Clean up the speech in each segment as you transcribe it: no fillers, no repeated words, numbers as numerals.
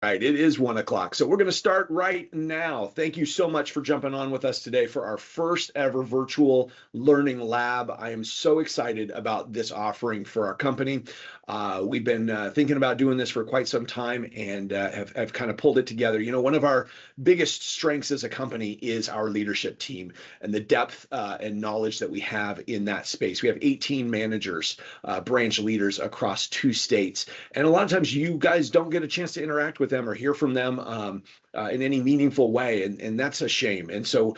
Right, it is 1 o'clock. So we're going to start right now. Thank you so much for jumping on with us today for our first ever virtual learning lab. I am so excited about this offering for our company. We've been thinking about doing this for quite some time and have kind of pulled it together. You know, one of our biggest strengths as a company is our leadership team and the depth and knowledge that we have in that space. We have 18 managers, branch leaders across 2 states. And a lot of times you guys don't get a chance to interact with them or hear from them in any meaningful way, and that's a shame. And so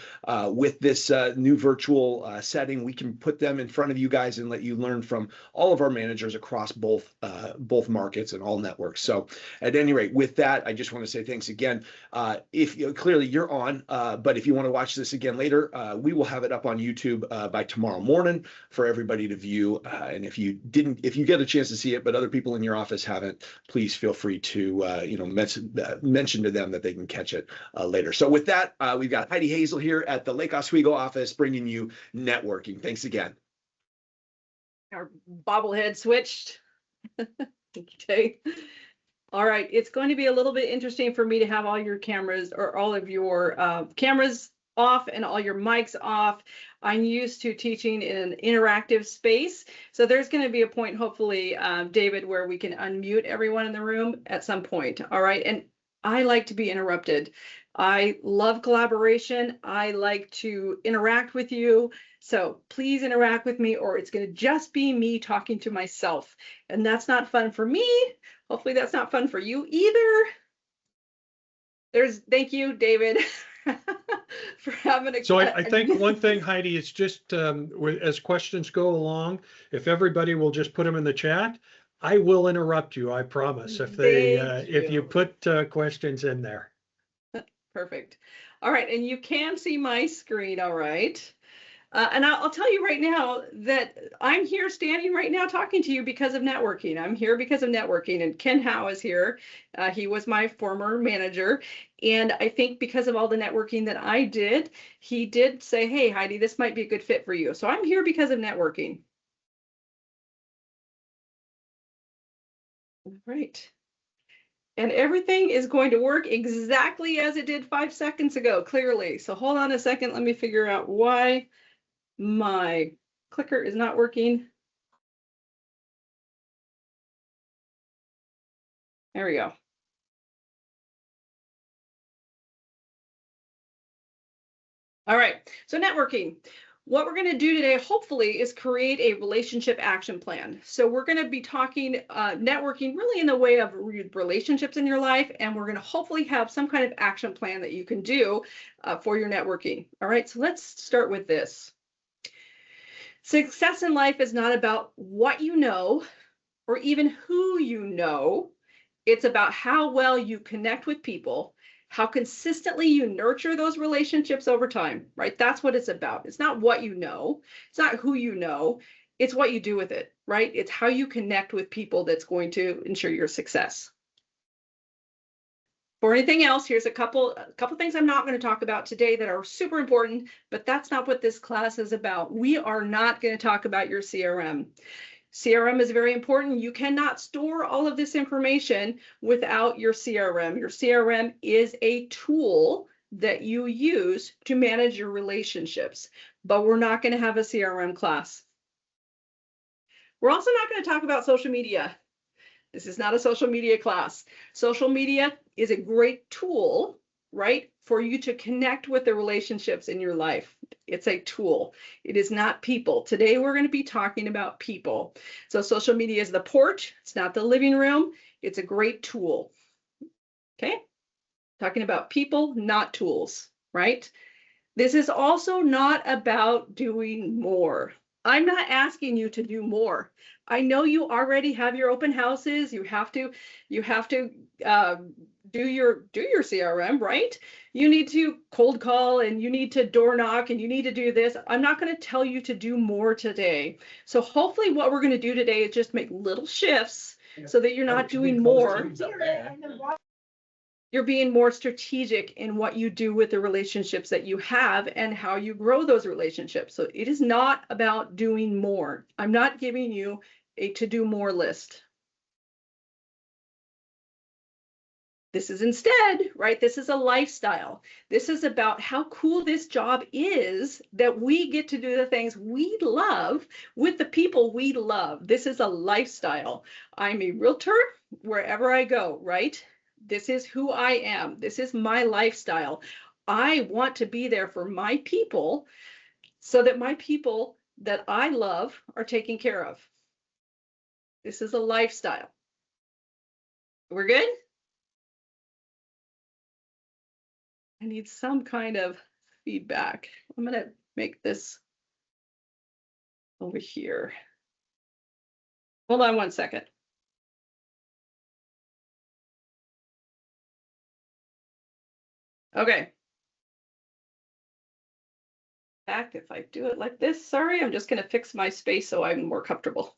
with this new virtual setting, we can put them in front of you guys and let you learn from all of our managers across both markets and all networks. So at any rate, with that, I just want to say thanks again. If clearly you're on, but if you want to watch this again later, we will have it up on YouTube by tomorrow morning for everybody to view. And if you get a chance to see it, but other people in your office haven't, please feel free to mention to them that they can catch it later. So with that, we've got Heidi Hazel here at the Lake Oswego office bringing you networking. Thanks again. Our bobblehead switched. Okay. All right. It's going to be a little bit interesting for me to have all your cameras or all of your cameras off and all your mics off. I'm used to teaching in an interactive space. So there's going to be a point, hopefully, David, where we can unmute everyone in the room at some point. All right. And I like to be interrupted. I love collaboration. I like to interact with you. So please interact with me, or it's going to just be me talking to myself. And that's not fun for me. Hopefully that's not fun for you either. Thank you, David. For having a so I think one thing, Heidi, is just as questions go along, if everybody will just put them in the chat, I will interrupt you, I promise, if you put questions in there. Perfect. All right, and you can see my screen, all right. And I'll tell you right now that I'm here standing right now talking to you because of networking. I'm here because of networking, and Ken Howe is here. He was my former manager. And I think because of all the networking that I did, he did say, hey, Heidi, this might be a good fit for you. So I'm here because of networking. All right. And everything is going to work exactly as it did 5 seconds ago, clearly. So hold on a second. Let me figure out why my clicker is not working. There we go. All right, so networking. What we're going to do today, hopefully, is create a relationship action plan. So we're going to be talking networking really in the way of relationships in your life, and we're going to hopefully have some kind of action plan that you can do for your networking. All right, so let's start with this. Success in life is not about what you know or even who you know. It's about how well you connect with people, how consistently you nurture those relationships over time, right? That's what it's about. It's not what you know. It's not who you know. It's what you do with it, right? It's how you connect with people that's going to ensure your success. For anything else, here's a couple things I'm not going to talk about today that are super important, but that's not what this class is about. We are not going to talk about your CRM. CRM is very important. You cannot store all of this information without your CRM. Your CRM is a tool that you use to manage your relationships, but we're not going to have a CRM class. We're also not going to talk about social media. This is not a social media class. Social media is a great tool, right, for you to connect with the relationships in your life. It's a tool. It is not people. Today, we're going to be talking about people. So social media is the porch. It's not the living room. It's a great tool. Okay? Talking about people, not tools, right? This is also not about doing more. I'm not asking you to do more. I know you already have your open houses. You have to do your CRM, right? You need to cold call and you need to door knock and you need to do this. I'm not going to tell you to do more today. So hopefully what we're going to do today is just make little shifts so that you're not doing more. You're being more strategic in what you do with the relationships that you have and how you grow those relationships. So it is not about doing more. I'm not giving you a to-do more list. This is instead, right? This is a lifestyle. This is about how cool this job is that we get to do the things we love with the people we love. This is a lifestyle. I'm a realtor wherever I go, right? This is who I am. This is my lifestyle. I want to be there for my people so that my people that I love are taken care of. This is a lifestyle. We're good? I need some kind of feedback. I'm going to make this over here. Hold on one second. Okay. In fact, if I do it like this, sorry, I'm just going to fix my space so I'm more comfortable.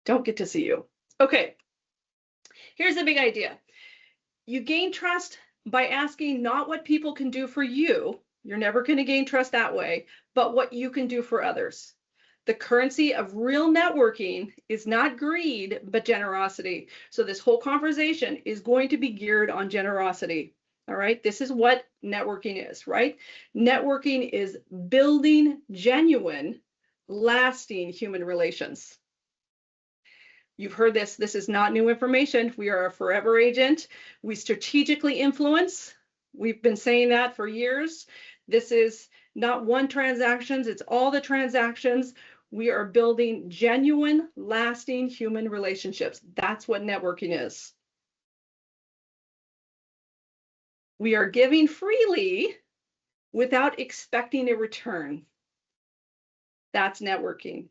Don't get to see you. Okay. Here's the big idea. You gain trust by asking not what people can do for you. You're never going to gain trust that way, but what you can do for others. The currency of real networking is not greed, but generosity. So this whole conversation is going to be geared on generosity. All right. This is what networking is, right? Networking is building genuine, lasting human relations. You've heard this. This is not new information. We are a forever agent. We strategically influence. We've been saying that for years. This is not one transactions. It's all the transactions. We are building genuine, lasting human relationships. That's what networking is. We are giving freely without expecting a return. That's networking.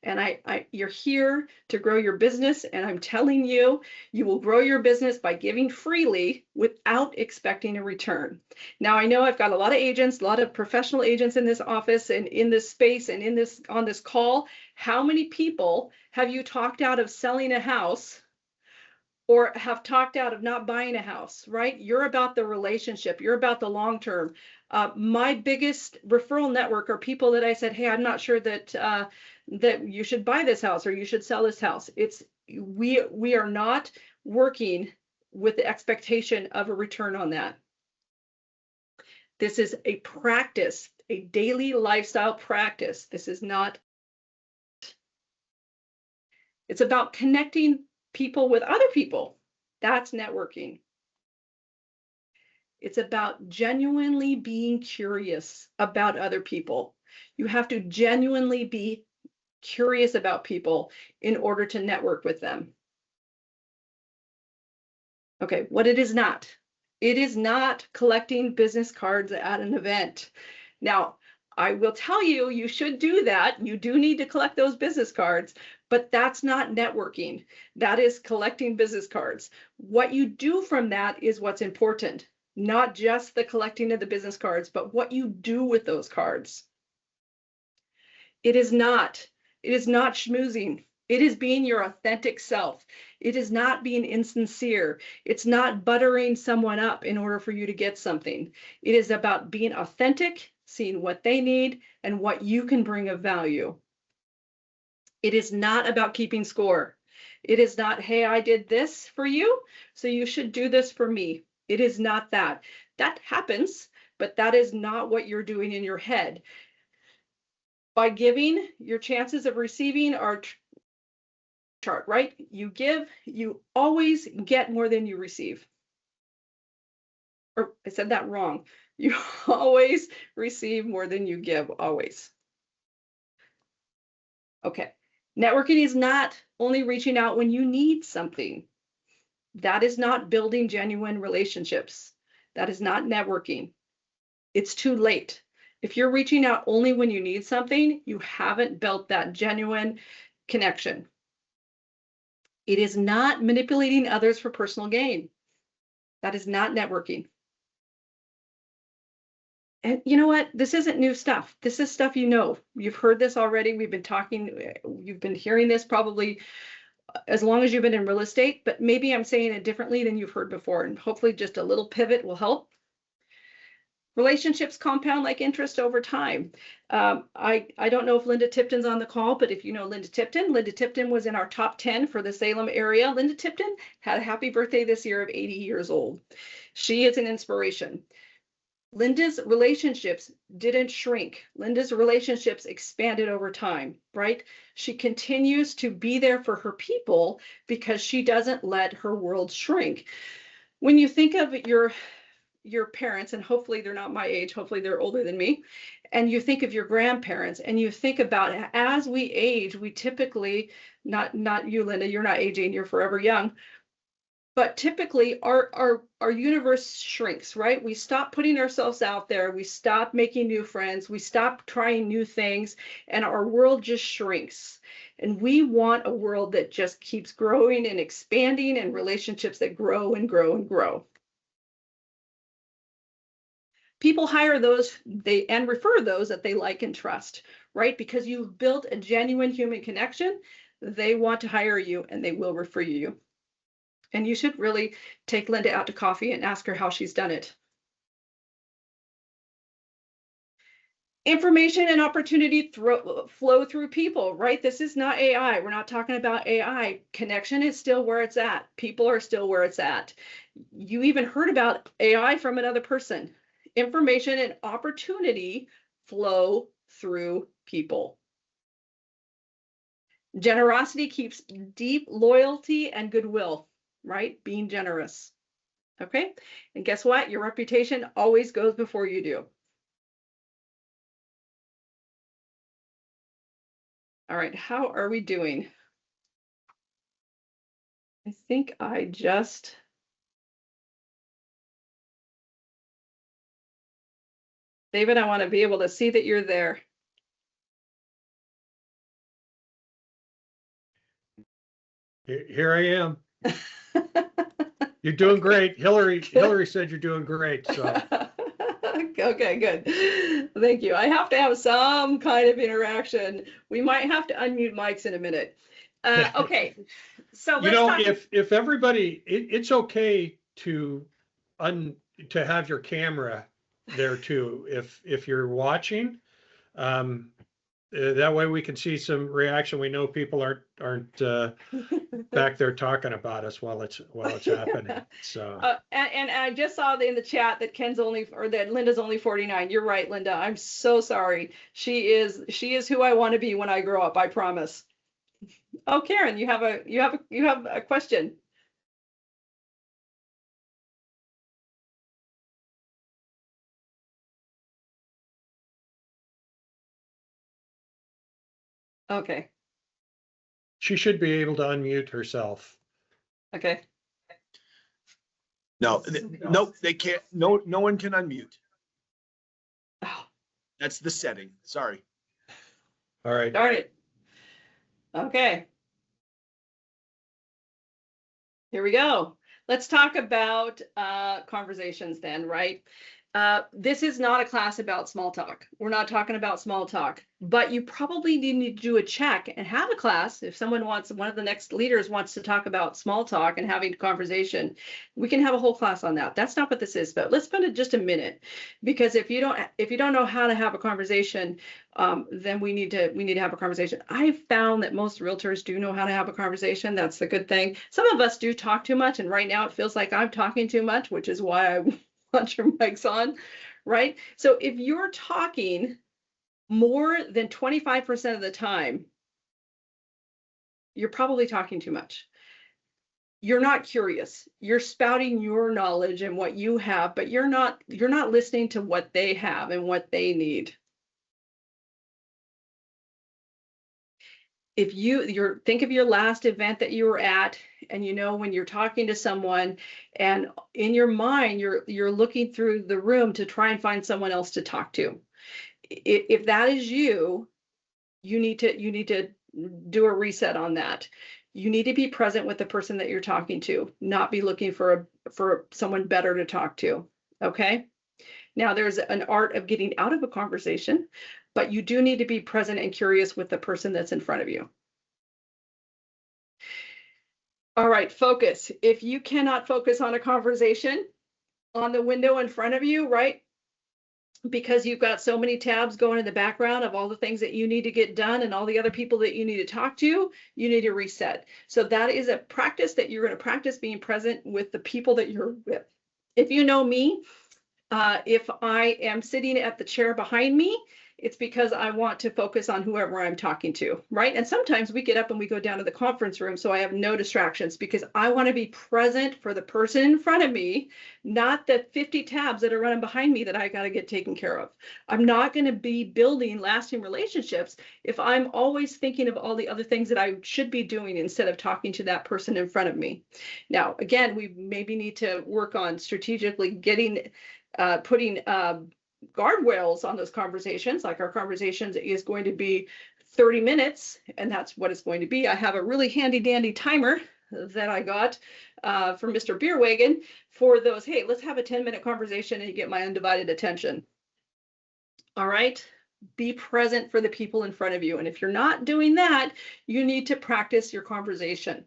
And you're here to grow your business, and I'm telling you, you will grow your business by giving freely without expecting a return. Now, I know I've got a lot of agents, a lot of professional agents in this office and in this space and on this call. How many people have you talked out of selling a house or have talked out of not buying a house, right? You're about the relationship. You're about the long term. My biggest referral network are people that I said, hey, I'm not sure that that you should buy this house or you should sell this house. We are not working with the expectation of a return on that. This is a practice, a daily lifestyle practice. This is not. It's about connecting people with other people. That's networking. It's about genuinely being curious about other people. You have to genuinely be curious about people in order to network with them. Okay, what it is not. It is not collecting business cards at an event. Now, I will tell you, you should do that. You do need to collect those business cards, but that's not networking. That is collecting business cards. What you do from that is what's important, not just the collecting of the business cards, but what you do with those cards. It is not schmoozing. It is being your authentic self. It is not being insincere. It's not buttering someone up in order for you to get something. It is about being authentic, seeing what they need and what you can bring of value. It is not about keeping score. It is not, hey, I did this for you, so you should do this for me. It is not that. That happens, but that is not what you're doing in your head. By giving, your chances of receiving are chart, right? You give, you always get more than you receive. Or I said that wrong. You always receive more than you give, always. Okay. Networking is not only reaching out when you need something. That is not building genuine relationships. That is not networking. It's too late. If you're reaching out only when you need something, you haven't built that genuine connection. It is not manipulating others for personal gain. That is not networking. And you know what? This isn't new stuff. This is stuff you know. You've heard this already. We've been talking, you've been hearing this probably as long as you've been in real estate, but maybe I'm saying it differently than you've heard before. And hopefully just a little pivot will help. Relationships compound like interest over time. I don't know if Linda Tipton's on the call, but if you know Linda Tipton was in our top 10 for the Salem area. Linda Tipton had a happy birthday this year of 80 years old. She is an inspiration. Linda's relationships didn't shrink. Linda's relationships expanded over time, right? She continues to be there for her people because she doesn't let her world shrink. When you think of your parents, and hopefully they're not my age, hopefully they're older than me, and you think of your grandparents, and you think about as we age, we typically, not you, Linda, you're not aging, you're forever young, but typically our universe shrinks, right? We stop putting ourselves out there, we stop making new friends, we stop trying new things, and our world just shrinks. And we want a world that just keeps growing and expanding, and relationships that grow and grow and grow. People hire those and refer those that they like and trust, right? Because you've built a genuine human connection, they want to hire you and they will refer you. And you should really take Linda out to coffee and ask her how she's done it. Information and opportunity flow through people, right? This is not AI. We're not talking about AI. Connection is still where it's at. People are still where it's at. You even heard about AI from another person. Information and opportunity flow through people. Generosity keeps deep loyalty and goodwill, right? Being generous. Okay. And guess what? Your reputation always goes before you do. All right. How are we doing? I think I just. David, I want to be able to see that you're there. Here I am. You're doing great. Hillary said you're doing great. So. Okay, good. Thank you. I have to have some kind of interaction. We might have to unmute mics in a minute. Okay, so let's talk. If everybody, it's okay to have your camera there too. If you're watching, that way we can see some reaction. We know people aren't back there talking about us while it's happening. So and I just saw in the chat that that Linda's only 49. You're right, Linda. I'm so sorry. She is who I want to be when I grow up. I promise. Oh, Karen, you have a question. Okay. She should be able to unmute herself. Okay. No, they can't. No one can unmute. Oh. That's the setting. Sorry. All right. Darn it. Okay. Here we go. Let's talk about conversations then, right? This is not a class about small talk. We're not talking about small talk, but you probably need to do a check and have a class. If one of the next leaders wants to talk about small talk and having a conversation, we can have a whole class on that. That's not what this is, but let's spend just a minute, because if you don't know how to have a conversation, then we need to have a conversation. I've found that most realtors do know how to have a conversation. That's the good thing. Some of us do talk too much, and right now it feels like I'm talking too much, which is why I want your mics on, right? So if you're talking more than 25% of the time, you're probably talking too much. You're not curious. You're spouting your knowledge and what you have, but you're not listening to what they have and what they need. If you think of your last event that you were at, and when you're talking to someone and in your mind you're looking through the room to try and find someone else to talk to. If that is you need to do a reset on that. You need to be present with the person that you're talking to, not be looking for someone better to talk to. Okay? Now there's an art of getting out of a conversation, but you do need to be present and curious with the person that's in front of you. All right, focus. If you cannot focus on a conversation on the window in front of you, right? because you've got so many tabs going in the background of all the things that you need to get done and all the other people that you need to talk to, you need to reset. So that is a practice that you're going to practice being present with the people that you're with. If you know me, if I am sitting at the chair behind me, it's because I want to focus on whoever I'm talking to, right? And sometimes we get up and we go down to the conference room, so I have no distractions because I want to be present for the person in front of me, not the 50 tabs that are running behind me that I got to get taken care of. I'm not going to be building lasting relationships if I'm always thinking of all the other things that I should be doing instead of talking to that person in front of me. Now, again, we maybe need to work on strategically putting guardrails on those conversations. Like our conversations is going to be 30 minutes, and that's what it's going to be. I have a really handy dandy timer that I got from Mr. Beerwagon for those. Hey, let's have a 10-minute conversation and you get my undivided attention. All right. Be present for the people in front of you. And if you're not doing that, you need to practice your conversation.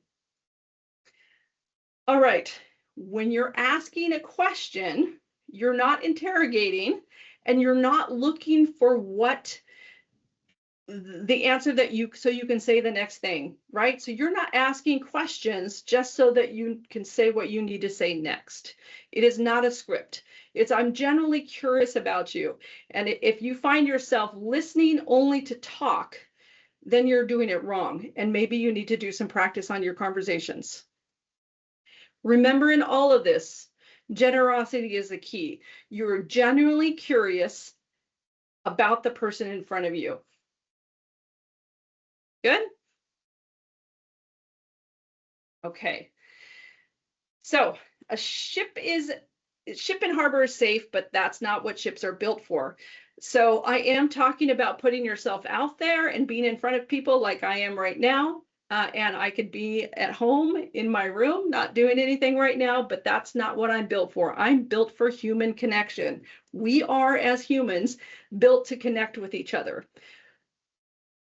All right. When you're asking a question, you're not interrogating, and you're not looking for what the answer that so you can say the next thing, right? So you're not asking questions just so that you can say what you need to say next. It is not a script. It's I'm generally curious about you. And if you find yourself listening only to talk, then you're doing it wrong. And maybe you need to do some practice on your conversations. Remember, in all of this, generosity is the key. You're genuinely curious about the person in front of you. Good? Okay. So a ship in harbor is safe, but that's not what ships are built for. So I am talking about putting yourself out there and being in front of people like I am right now. And I could be at home in my room, not doing anything right now, but that's not what I'm built for. I'm built for human connection. We are, as humans, built to connect with each other.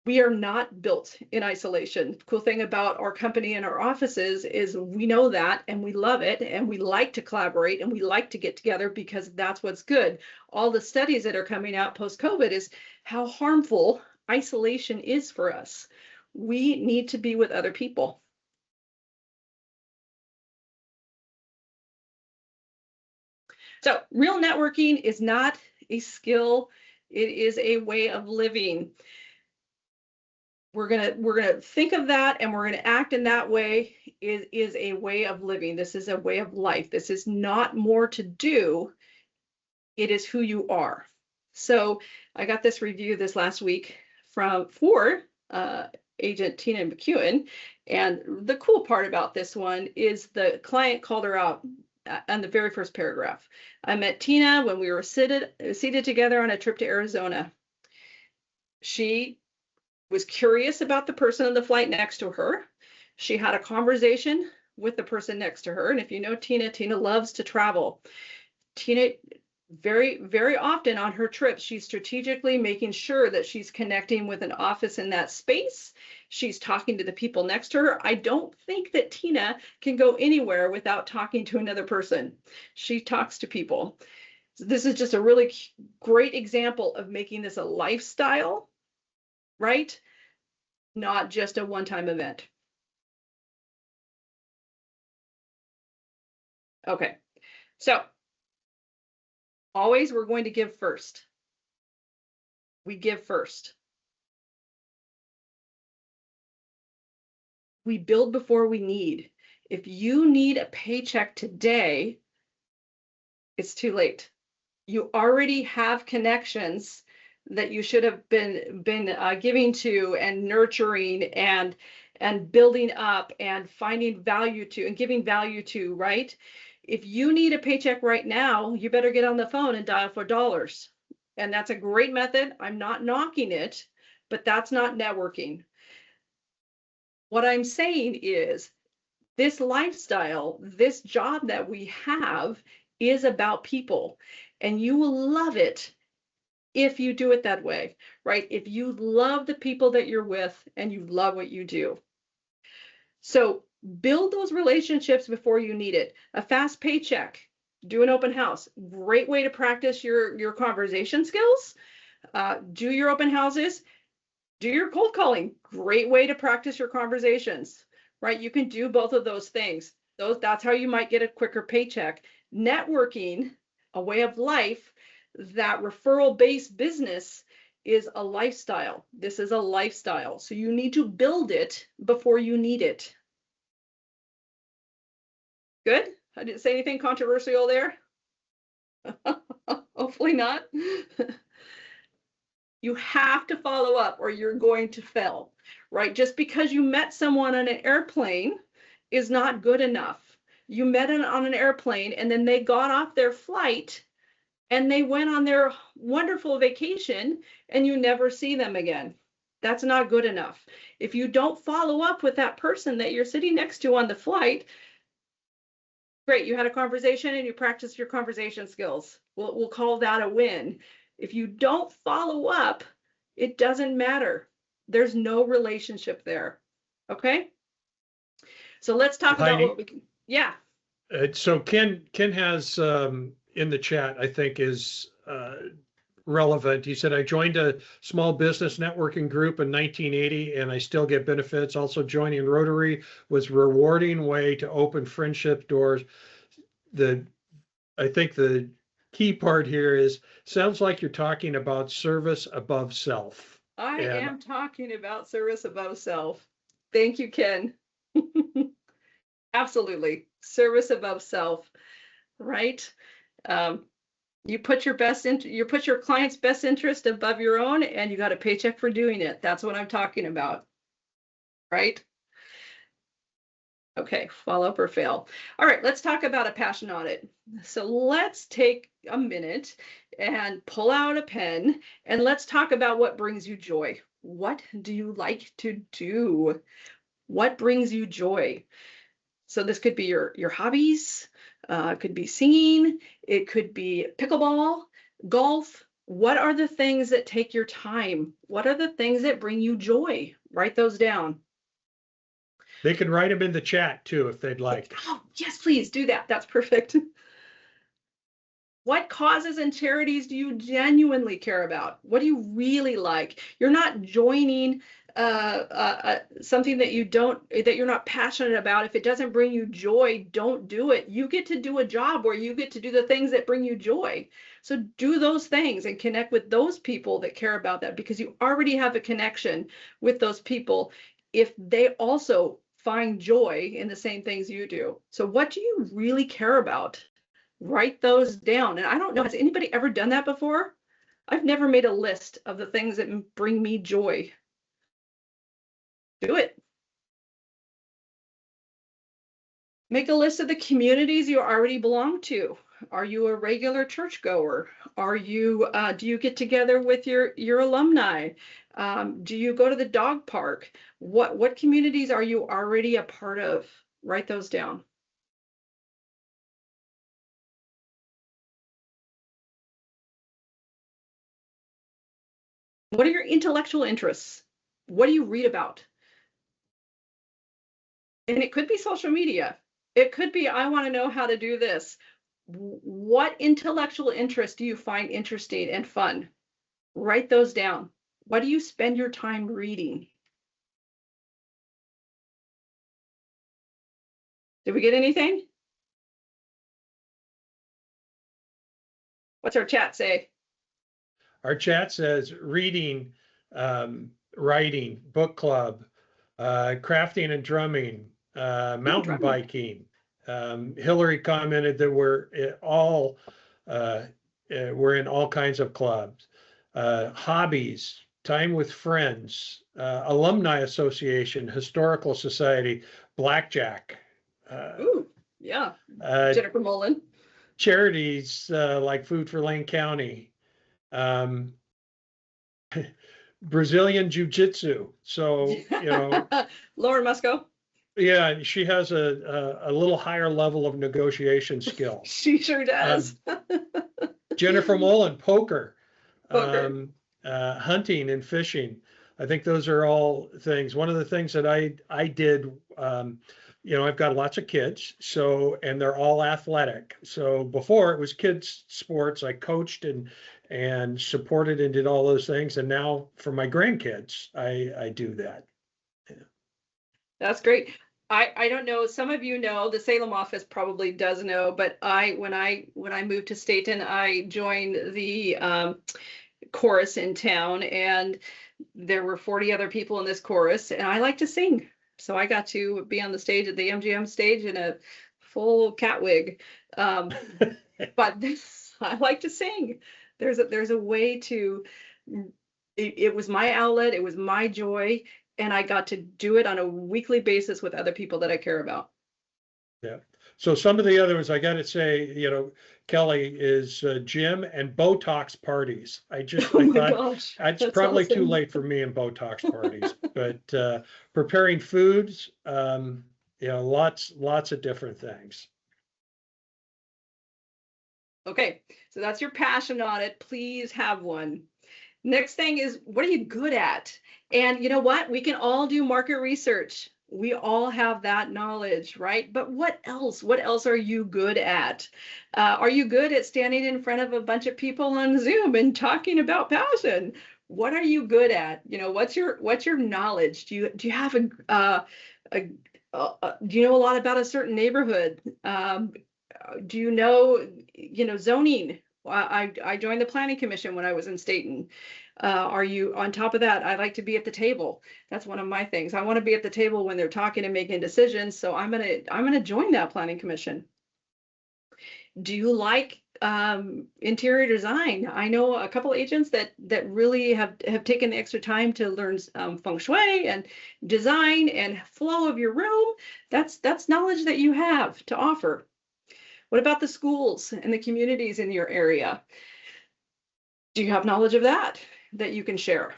We are not built in isolation. The cool thing about our company and our offices is we know that, and we love it, and we like to collaborate, and we like to get together because that's what's good. All the studies that are coming out post-COVID is how harmful isolation is for us. We need to be with other people. So real networking is not a skill. It is a way of living. We're gonna think of that, and we're gonna act in that way. It is a way of living. This is a way of life. This is not more to do. It is who you are. So I got this review this last week for Agent Tina McEwen, and the cool part about this one is the client called her out on the very first paragraph. I met Tina when we were seated together on a trip to Arizona. She was curious about the person on the flight next to her. She had a conversation with the person next to her. And if you know Tina, Tina loves to travel. Tina, very, very often on her trips, she's strategically making sure that she's connecting with an office in that space. She's talking to the people next to her. I don't think that Tina can go anywhere without talking to another person. She talks to people. So this is just a really great example of making this a lifestyle, right? Not just a one-time event. Okay, so always we're going to give first. We give first. We build before we need. If you need a paycheck today, it's too late. You already have connections that you should have been giving to and nurturing and building up and finding value to and giving value to, right? If you need a paycheck right now, you better get on the phone and dial for dollars. And that's a great method. I'm not knocking it, but that's not networking. What I'm saying is this lifestyle, this job that we have is about people, and you will love it if you do it that way, right? If you love the people that you're with and you love what you do. So build those relationships before you need it. A fast paycheck Do an open house. Great way to practice your conversation skills. Do your open houses. Do your cold calling. Great way to practice your conversations, right? You can do both of those things. That's how you might get a quicker paycheck. Networking, a way of life, that referral-based business is a lifestyle. This is a lifestyle. So you need to build it before you need it. Good? I didn't say anything controversial there. Hopefully not. You have to follow up or you're going to fail, right? Just because you met someone on an airplane is not good enough. You met on an airplane and then they got off their flight and they went on their wonderful vacation and you never see them again. That's not good enough. If you don't follow up with that person that you're sitting next to on the flight, great, you had a conversation and you practiced your conversation skills. We'll call that a win. If you don't follow up, it doesn't matter. There's no relationship there. Okay? So let's talk about what we can. Yeah. So Ken has in the chat, I think is relevant. He said, I joined a small business networking group in 1980 and I still get benefits. Also joining Rotary was a rewarding way to open friendship doors. I think the key part here is, sounds like you're talking about service above self. I am talking about service above self. Thank you, Ken. Absolutely. Service above self, right? You put your client's best interest above your own and you got a paycheck for doing it. That's what I'm talking about, right? Okay, follow up or fail. All right, let's talk about a passion audit. So let's take a minute and pull out a pen and let's talk about what brings you joy. What do you like to do? What brings you joy? So this could be your hobbies, it could be singing, it could be pickleball, golf. What are the things that take your time? What are the things that bring you joy? Write those down. They can write them in the chat too, if they'd like. Oh, yes, please do that. That's perfect. What causes and charities do you genuinely care about? What do you really like? You're not joining something that you're not passionate about. If it doesn't bring you joy, don't do it. You get to do a job where you get to do the things that bring you joy. So do those things and connect with those people that care about that, because you already have a connection with those people if they also find joy in the same things you do. So what do you really care about? Write those down. And I don't know, has anybody ever done that before? I've never made a list of the things that bring me joy. Do it. Make a list of the communities you already belong to. Are you a regular churchgoer? Are you, do you get together with your alumni? Do you go to the dog park? What communities are you already a part of? Write those down. What are your intellectual interests? What do you read about? And it could be social media. It could be, I want to know how to do this. What intellectual interest do you find interesting and fun? Write those down. What do you spend your time reading? Did we get anything? What's our chat say? Our chat says reading, writing, book club, crafting and drumming, mountain biking. Hillary commented that we're in all kinds of clubs, hobbies, time with friends, alumni association, historical society, blackjack. Ooh, yeah, Jennifer Mullen. Charities like Food for Lane County, Brazilian Jiu-Jitsu. So, you know, Lauren Musco. Yeah, she has a little higher level of negotiation skills. She sure does. Jennifer Mullen, poker. Hunting and fishing. I think those are all things. One of the things that I did I've got lots of kids, and they're all athletic. So before it was kids sports, I coached and supported and did all those things. And now for my grandkids, I do that. That's great. I don't know, some of you know, the Salem office probably does know, but when I moved to Staten, I joined the chorus in town, and there were 40 other people in this chorus, and I like to sing. So I got to be on the stage at the MGM stage in a full cat wig. But I like to sing. There's a way to, it was my outlet, it was my joy, and I got to do it on a weekly basis with other people that I care about. Yeah. So some of the other ones I got to say, Kelly, is gym and Botox parties. I thought gosh, it's probably awesome. Too late for me in Botox parties, but preparing foods, lots of different things. Okay, so that's your passion on it. Please have one. Next thing is, what are you good at? And you know what? We can all do market research. We all have that knowledge, right? But what else? What else are you good at? Are you good at standing in front of a bunch of people on Zoom and talking about passion? What are you good at? What's your knowledge? Do you have do you know a lot about a certain neighborhood? Do you know zoning? I joined the planning commission when I was in Staten. Are you on top of that? I like to be at the table. That's one of my things. I want to be at the table when they're talking and making decisions. So I'm gonna join that planning commission. Do you like interior design? I know a couple agents that really have taken the extra time to learn feng shui and design and flow of your room. That's knowledge that you have to offer. What about the schools and the communities in your area? Do you have knowledge of that you can share,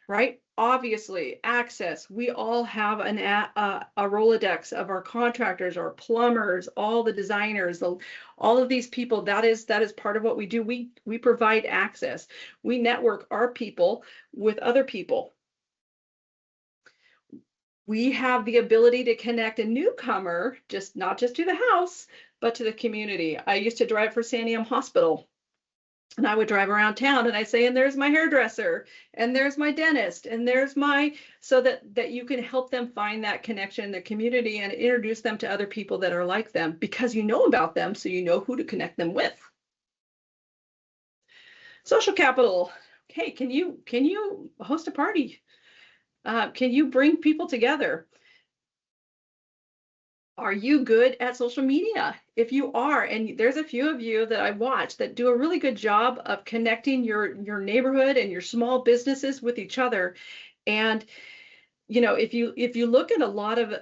right? Obviously, access. We all have a Rolodex of our contractors, our plumbers, all the designers, all of these people. That is part of what we do. We provide access. We network our people with other people. We have the ability to connect a newcomer, not just to the house, but to the community. I used to drive for Santiam Hospital, and I would drive around town and I say, and there's my hairdresser, and there's my dentist, and there's so that you can help them find that connection in the community and introduce them to other people that are like them, because you know about them, so you know who to connect them with. Social capital. Okay, can you host a party? Can you bring people together? Are you good at social media? If you are, and there's a few of you that I watch that do a really good job of connecting your neighborhood and your small businesses with each other. And if you look at a lot of,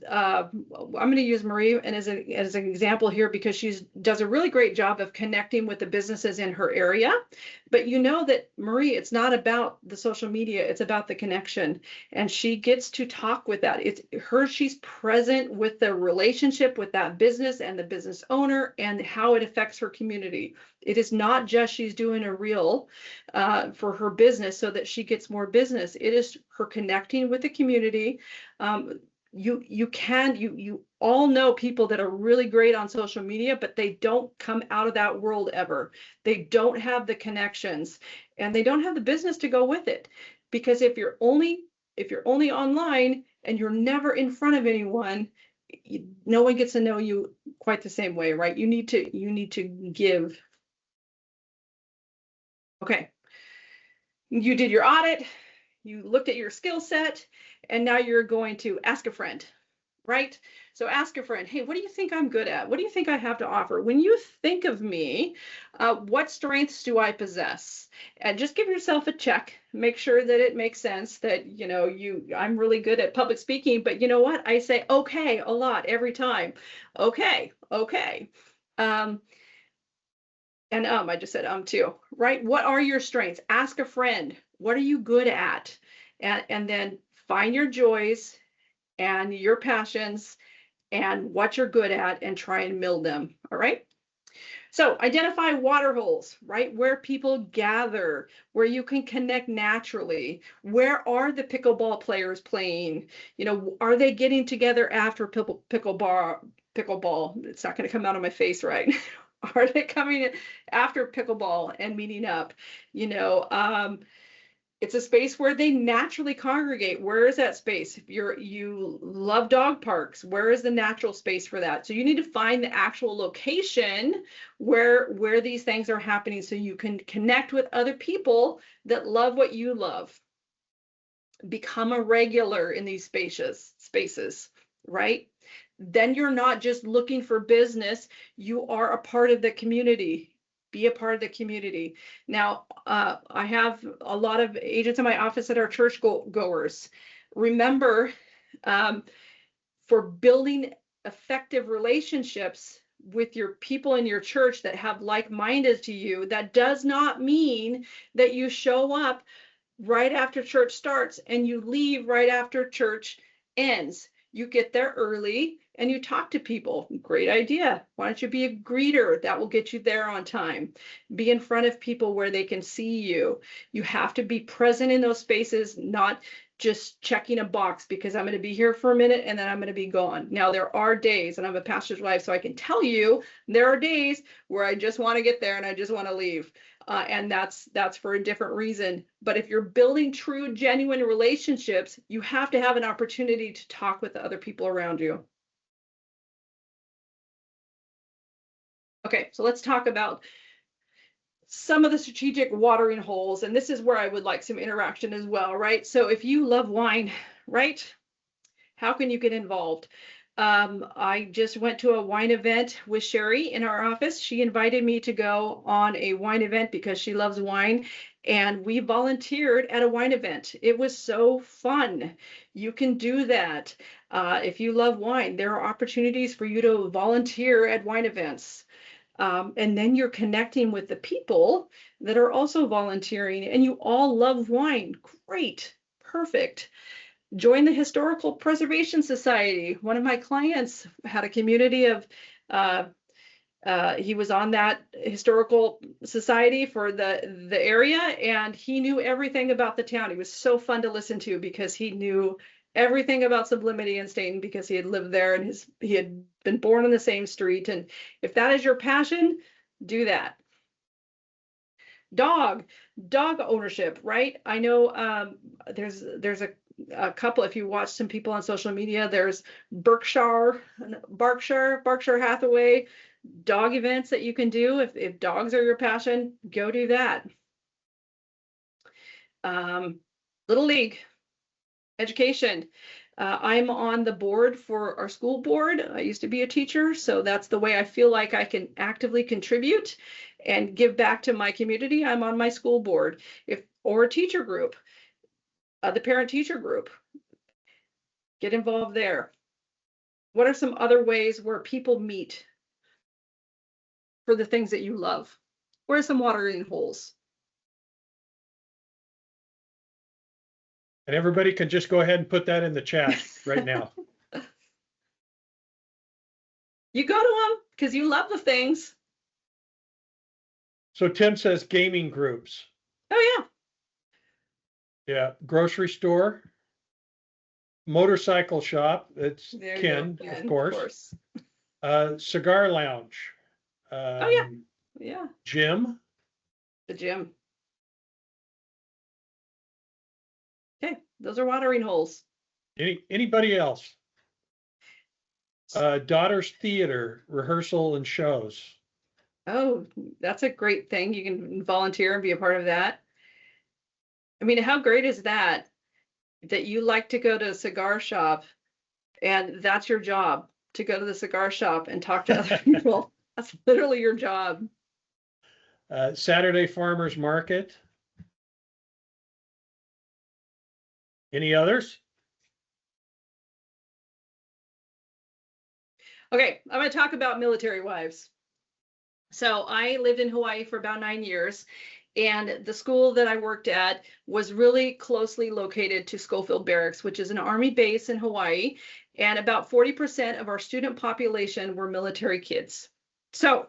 I'm going to use Marie and as an example here, because she does a really great job of connecting with the businesses in her area. But that Marie, it's not about the social media, it's about the connection, and she gets to talk with that. She's present with the relationship with that business and the business owner and how it affects her community. It is not just she's doing a reel for her business so that she gets more business. It is her connecting with the community. You all know people that are really great on social media, but they don't come out of that world ever. They don't have the connections, and they don't have the business to go with it. Because if you're only online and you're never in front of anyone, no one gets to know you quite the same way, right? You need to give. Okay, you did your audit, you looked at your skill set, and now you're going to ask a friend, right? So ask a friend, hey, what do you think I'm good at? What do you think I have to offer? When you think of me, what strengths do I possess? And just give yourself a check, make sure that it makes sense, that, I'm really good at public speaking, but you know what? I say, okay, a lot every time. Okay. And I just said too, right? What are your strengths? Ask a friend, what are you good at? And then find your joys and your passions and what you're good at and try and build them. All right. So identify water holes, right? Where people gather, where you can connect naturally. Where are the pickleball players playing? You know, are they getting together after pickleball? It's not going to come out of my face, right? Are they coming after pickleball and meeting up? You know, it's a space where they naturally congregate. Where is that space? If you love dog parks, where is the natural space for that? So you need to find the actual location where these things are happening so you can connect with other people that love what you love. Become a regular in these spaces, right? Then you're not just looking for business, you are a part of the community. Be a part of the community. Now, I have a lot of agents in my office that are church goers. Remember, for building effective relationships with your people in your church that have like-minded to you, that does not mean that you show up right after church starts and you leave right after church ends. You get there early and you talk to people. Great idea. Why don't you be a greeter? That will get you there on time. Be in front of people where they can see you. You have to be present in those spaces, not just checking a box because I'm going to be here for a minute and then I'm going to be gone. Now, there are days, and I'm a pastor's wife, so I can tell you there are days where I just want to get there and I just want to leave. And that's for a different reason. But if you're building true, genuine relationships, you have to have an opportunity to talk with the other people around you. Okay, so let's talk about some of the strategic watering holes. And this is where I would like some interaction as well, right? So if you love wine, right? How can you get involved? I just went to a wine event with Sherry in our office. She invited me to go on a wine event because she loves wine, and we volunteered at a wine event. It was so fun. You can do that. If you love wine, there are opportunities for you to volunteer at wine events. And then you're connecting with the people that are also volunteering, and you all love wine. Great, perfect. Join the Historical Preservation Society. One of my clients had a community of, he was on that historical society for the area, and he knew everything about the town. He was so fun to listen to because he knew everything about Sublimity and Staten because he had lived there and he had been born on the same street. And if that is your passion, do that. Dog ownership, right? I know there's a couple, if you watch some people on social media, there's Berkshire Hathaway dog events that you can do. If dogs are your passion, go do that. Little League education. I'm on the board for our school board. I used to be a teacher, so that's the way I feel like I can actively contribute and give back to my community. I'm on my school board, or a teacher group, the parent-teacher group. Get involved there. What are some other ways where people meet for the things that you love? Where are some watering holes? And everybody can just go ahead and put that in the chat right now. You go to them because you love the things. So Tim says gaming groups. Oh, yeah. Yeah. Grocery store. Motorcycle shop. It's Ken, of course. Cigar lounge. Oh, yeah. Yeah. Gym. The gym. Okay, those are watering holes. Anybody else? Daughter's theater, rehearsal and shows. Oh, that's a great thing. You can volunteer and be a part of that. I mean, how great is that you like to go to a cigar shop and that's your job, to go to the cigar shop and talk to other people. That's literally your job. Saturday farmers market. Any others? Okay, I'm going to talk about military wives. So I lived in Hawaii for about 9 years, and the school that I worked at was really closely located to Schofield Barracks, which is an Army base in Hawaii, and about 40% of our student population were military kids. So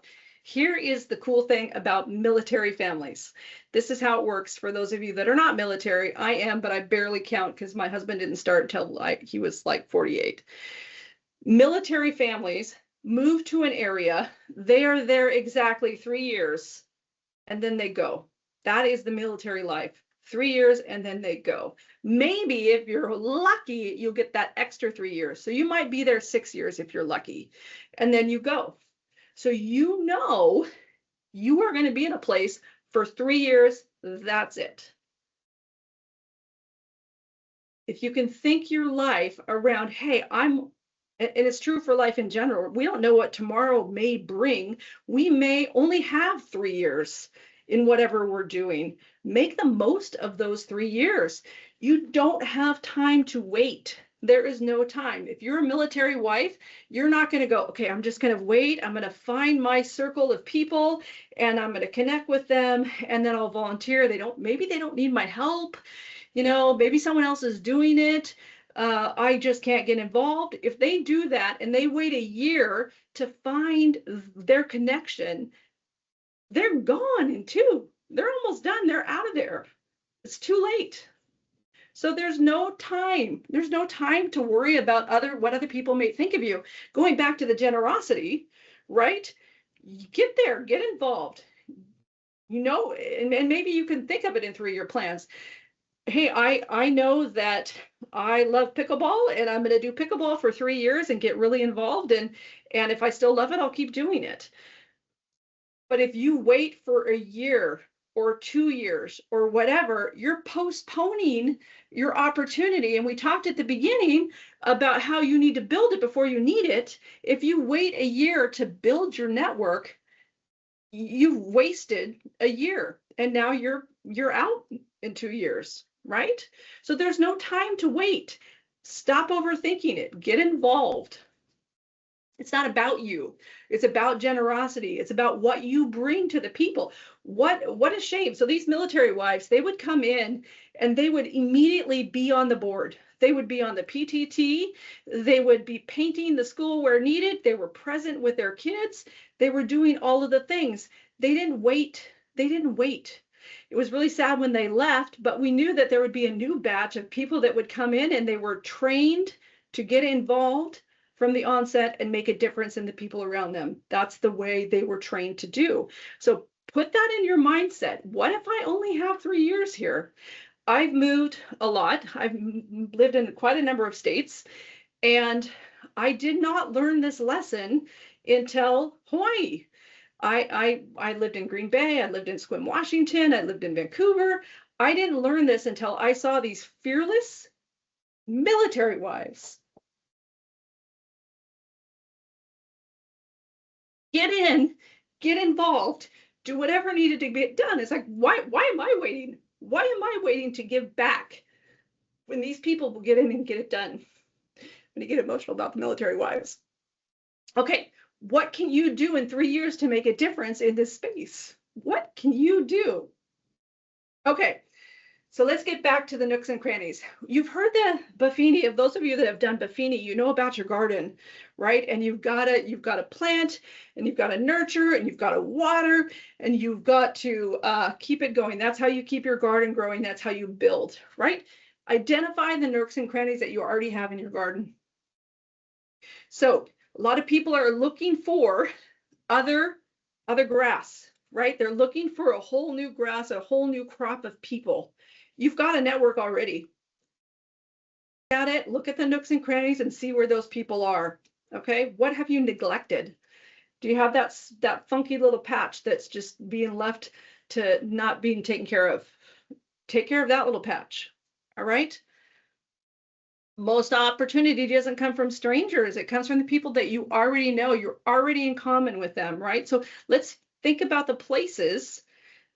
Here is the cool thing about military families. This is how it works for those of you that are not military. I am, but I barely count because my husband didn't start until he was like 48. Military families move to an area. They are there exactly 3 years, and then they go. That is the military life. 3 years, and then they go. Maybe if you're lucky, you'll get that extra 3 years. So you might be there 6 years if you're lucky, and then you go. So you know you are going to be in a place for 3 years. That's it. If you can think your life around, hey, and it's true for life in general, we don't know what tomorrow may bring. We may only have 3 years in whatever we're doing. Make the most of those 3 years. You don't have time to wait. There is no time. If you're a military wife, you're not going to go, okay, I'm just going to wait. I'm going to find my circle of people and I'm going to connect with them and then I'll volunteer. Maybe they don't need my help. Maybe someone else is doing it. I just can't get involved. If they do that and they wait a year to find their connection, they're gone in 2. They're almost done. They're out of there. It's too late. So there's no time. There's no time to worry about what other people may think of you. Going back to the generosity, right? Get there, get involved. And maybe you can think of it in 3-year plans. Hey, I know that I love pickleball and I'm going to do pickleball for 3 years and get really involved. And if I still love it, I'll keep doing it. But if you wait for a year or 2 years or whatever, you're postponing your opportunity. And we talked at the beginning about how you need to build it before you need it. If you wait a year to build your network, you've wasted a year and now you're out in 2 years, right? So there's no time to wait. Stop overthinking it. Get involved. It's not about you. It's about generosity. It's about what you bring to the people. What a shame. So these military wives, they would come in and they would immediately be on the board. They would be on the PTT. They would be painting the school where needed. They were present with their kids. They were doing all of the things. They didn't wait. It was really sad when they left, but we knew that there would be a new batch of people that would come in and they were trained to get involved from the onset and make a difference in the people around them. That's the way they were trained to do. So put that in your mindset. What if I only have 3 years here? I've moved a lot. I've lived in quite a number of states, and I did not learn this lesson until Hawaii. I lived in Green Bay. I lived in Sequim, Washington. I lived in Vancouver. I didn't learn this until I saw these fearless military wives get in, get involved, do whatever needed to get done. It's like, why am I waiting? Why am I waiting to give back when these people will get in and get it done? When you get emotional about the military wives. Okay, what can you do in 3 years to make a difference in this space? What can you do? Okay, so let's get back to the nooks and crannies. You've heard the Buffini. Of those of you that have done Buffini, you know about your garden, right? And you've got to plant, and you've got to nurture, and you've got to water, and you've got to keep it going. That's how you keep your garden growing. That's how you build, right? Identify the nooks and crannies that you already have in your garden. So a lot of people are looking for other grass, right? They're looking for a whole new grass, a whole new crop of people. You've got a network already. Look at the nooks and crannies and see where those people are. Okay, what have you neglected? Do you have that funky little patch that's just being left to not being taken care of? Take care of that little patch. All right. Most opportunity doesn't come from strangers. It comes from the people that you already know. You're already in common with them, right? So let's think about the places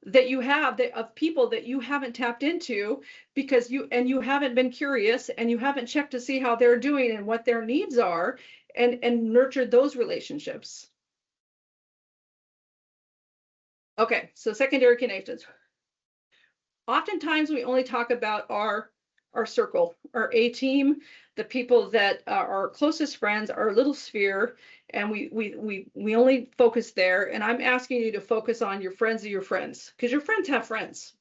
that you have of people that you haven't tapped into because you haven't been curious and you haven't checked to see how they're doing and what their needs are and nurtured those relationships. Okay, so secondary connections. Oftentimes we only talk about our our circle, our A team, the people that are our closest friends, our little sphere, and we only focus there. And I'm asking you to focus on your friends of your friends, because your friends have friends.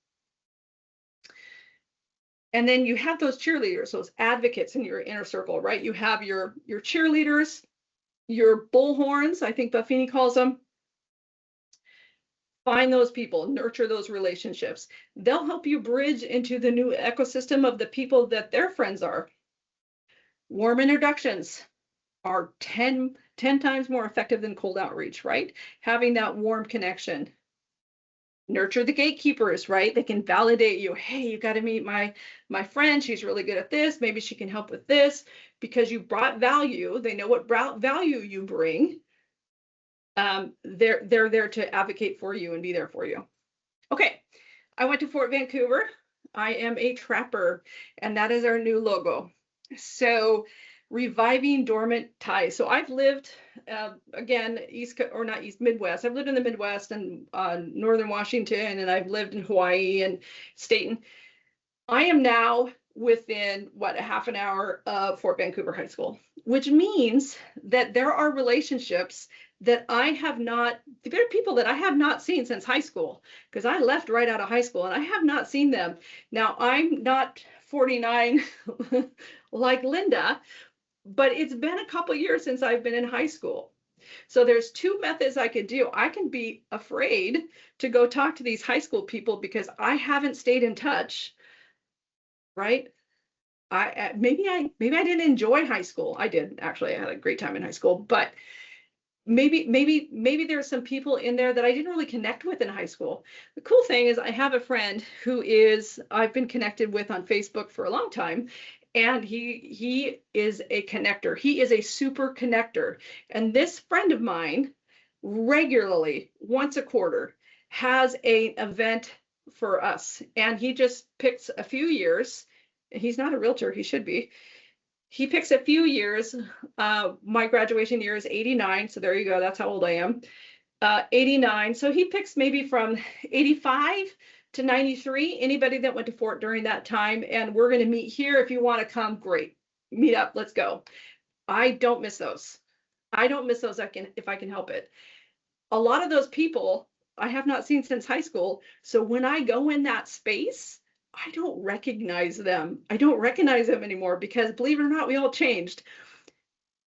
And then you have those cheerleaders, those advocates in your inner circle, right? You have your cheerleaders, your bullhorns, I think Buffini calls them. Find those people, nurture those relationships. They'll help you bridge into the new ecosystem of the people that their friends are. Warm introductions are 10 times more effective than cold outreach, right? Having that warm connection. Nurture the gatekeepers, right? They can validate you. Hey, you got to meet my friend. She's really good at this. Maybe she can help with this, because you brought value. They know what value you bring. They're there to advocate for you and be there for you. Okay, I went to Fort Vancouver. I am a trapper, and that is our new logo. So reviving dormant ties. So I've lived, again, Midwest. I've lived in the Midwest and Northern Washington, and I've lived in Hawaii and Staten. I am now within, a half an hour of Fort Vancouver High School, which means that there are relationships that there are people that I have not seen since high school, because I left right out of high school and I have not seen them. Now, I'm not 49 like Linda, but it's been a couple years since I've been in high school. So there's two methods I could do. I can be afraid to go talk to these high school people because I haven't stayed in touch, right? Maybe I didn't enjoy high school. I did, actually. I had a great time in high school, but maybe there's some people in there that I didn't really connect with in high school. The cool thing is I have a friend who I've been connected with on Facebook for a long time, and he is a connector. He is a super connector. And this friend of mine regularly, once a quarter, has an event for us. And he just picks a few years. He's not a realtor, he should be. He picks a few years. My graduation year is 89. So there you go. That's how old I am. 89. So he picks maybe from 85 to 93, anybody that went to Fort during that time. And we're going to meet here. If you want to come, great. Meet up. Let's go. I don't miss those. I don't miss those if I can help it. A lot of those people I have not seen since high school. So when I go in that space, I don't recognize them. I don't recognize them anymore, because believe it or not, we all changed.